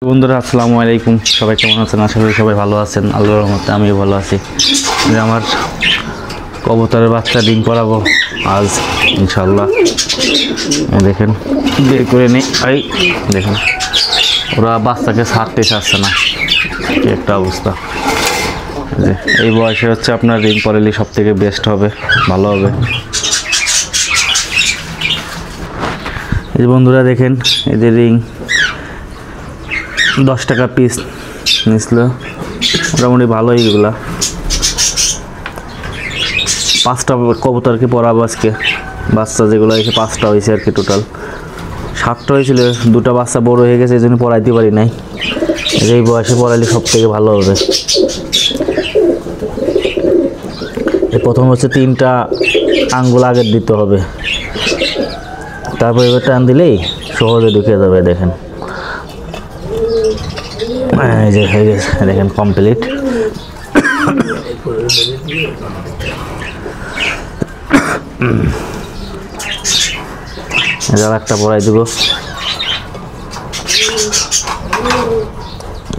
বন্ধুরা আসসালামু আলাইকুম, সবাই কেমন আছেন? আশা করি সবাই ভালো আছেন। আল্লাহর রহমতে আমিও ভালো আছি। আমার কবুতরের বাচ্চা ডিম করাবো আজ ইনশাল্লাহ। দেখেন বের করে নেই, এই দেখেন ওরা বাচ্চাকে ছাড়তে চাচ্ছে না, কি একটা অবস্থা। এই বয়সে হচ্ছে আপনার রিং করালে সব থেকে বেস্ট হবে, ভালো হবে। এই যে বন্ধুরা দেখেন, এই যে রিং 10 টাকা পিস নিছিল, মোটামুটি ভালোই। এগুলা 5টা কবুতরকে পরাবো আজকে। বাচ্চা যেগুলো এসে 5টা হয়েছে আর কি, টোটাল 7টা হয়েছিল। 2টা বাচ্চা বড় হয়ে গেছে, এই জন্য পড়াইতে পারি নাই। এই বয়সে পড়াইলে সব থেকে ভালো হবে। প্রথম হচ্ছে 3টা আঙ্গুল আগের দিতে হবে, তারপর এবার টান দিলেই সহজে ঢুকে যাবে। দেখেন এই যে হয়ে গেছে, দেখেন কমপ্লিট। একটা পড়াই দেবো,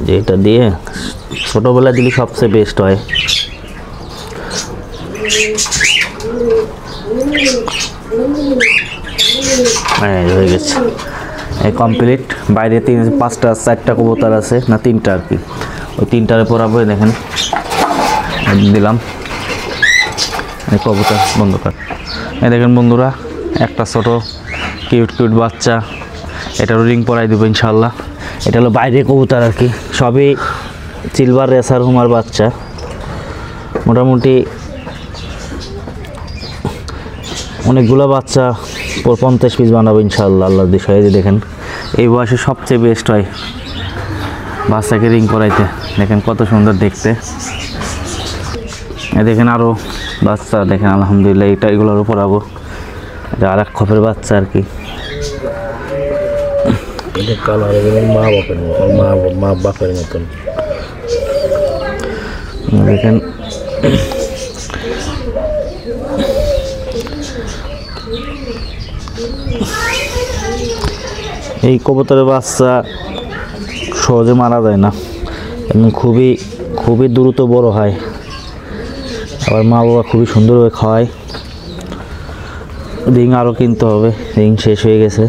যেটা দিয়ে ছোটবেলা দিলে সবচেয়ে বেস্ট হয়। হয়ে গেছে কমপ্লিট। বাইরে 4টা কবুতর আছে, না 3টা আর কি, ওই 3টারে পরাবো। দেখেন দিলাম কবুতর বন্ধ কর। এই দেখেন বন্ধুরা, একটা ছোট কিউট বাচ্চা, এটারও রিং পরাই দেবো ইনশাল্লাহ। এটা হলো বাইরে কবুতর আর কি, সবই সিলভার রেসার হুমার বাচ্চা। মোটামুটি অনেকগুলো বাচ্চা 50 পিস বানাবো ইনশাল্লাহ আল্লাহর বিষয়ে। যে দেখেন এই বয়সে সবচেয়ে বেস্ট হয় বাচ্চাকে রিং করাইতে। দেখেন কত সুন্দর দেখতে। দেখেন আরও বাচ্চা, দেখেন আলহামদুলিল্লাহ এটা এগুলোর উপর আবো। এটা আর এক খপের বাচ্চা আর কি। মা বাপের মতন দেখেন। এই কবুতরের বাচ্চা সহজে মারা যায় না এবং খুবই দ্রুত বড় হয়। আবার মা বাবা খুবই সুন্দরভাবে খাওয়ায়। রিং আরও কিনতে হবে, রিং শেষ হয়ে গেছে।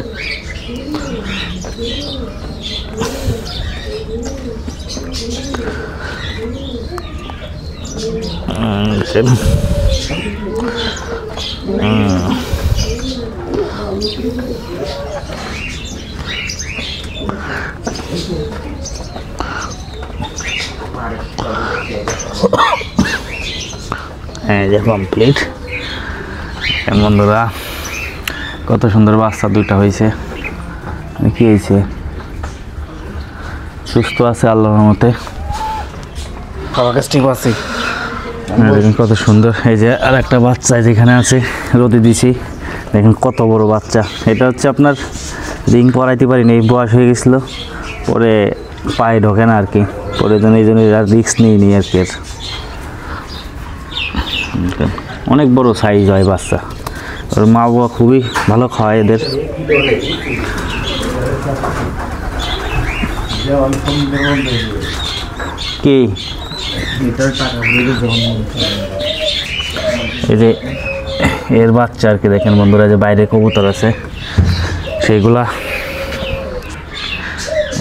হ্যাঁ যে কমপ্লিট। বন্ধুরা কত সুন্দর বাচ্চা 2টা হয়েছে। কি হয়েছে? সুস্থ আছে আল্লাহর রহমতে, ঠিক আছে। দেখেন কত সুন্দর। এই যে আর একটা বাচ্চা যেখানে আছে, রোদে দিছি। দেখেন কত বড় বাচ্চা। এটা হচ্ছে আপনার রিং পরাইতে পারিনি, এই বয়স হয়ে গেছিলো, পরে পায়ে ঢোকে না আর কি, পরে এই জন্য রিস্ক নিই আর কি। অনেক বড় সাইজ হয় বাচ্চা। ওর মা বাবা খুবই ভালো খাওয়ায় এদের। কি এই যে এর বাচ্চা আর কি। দেখেন বন্ধুরা, যে বাইরে কবুতর আছে সেইগুলা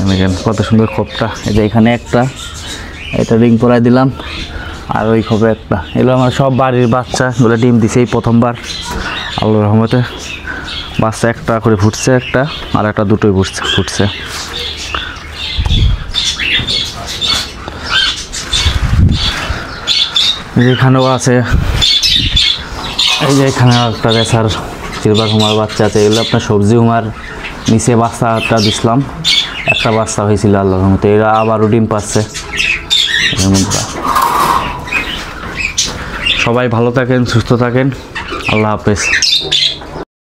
দেখেন কত সুন্দর খোপটা। এই যে এখানে একটা, এটা রিং পরাই দিলাম, আর ওই খোপে একটা। এগুলো আমার সব বাড়ির বাচ্চা, এগুলো ডিম দিছে এই প্রথমবার আল্লাহর রহমতে। বাচ্চা একটা করে ফুটছে, একটা আর একটা 2টোই ফুটছে। এখানেও আছে, এই যে এখানে একটা রেসার সিলভার হুমার বাচ্চা আছে। এগুলো আপনার সবজি হুমার নিচে বাচ্চাটা দিছিলাম, একটা বাচ্চা হয়েছিল আল্লাহর রহমতে। এরা আবারও ডিম পাচ্ছে। সবাই ভালো থাকেন, সুস্থ থাকেন, আল্লাহ হাফেজ।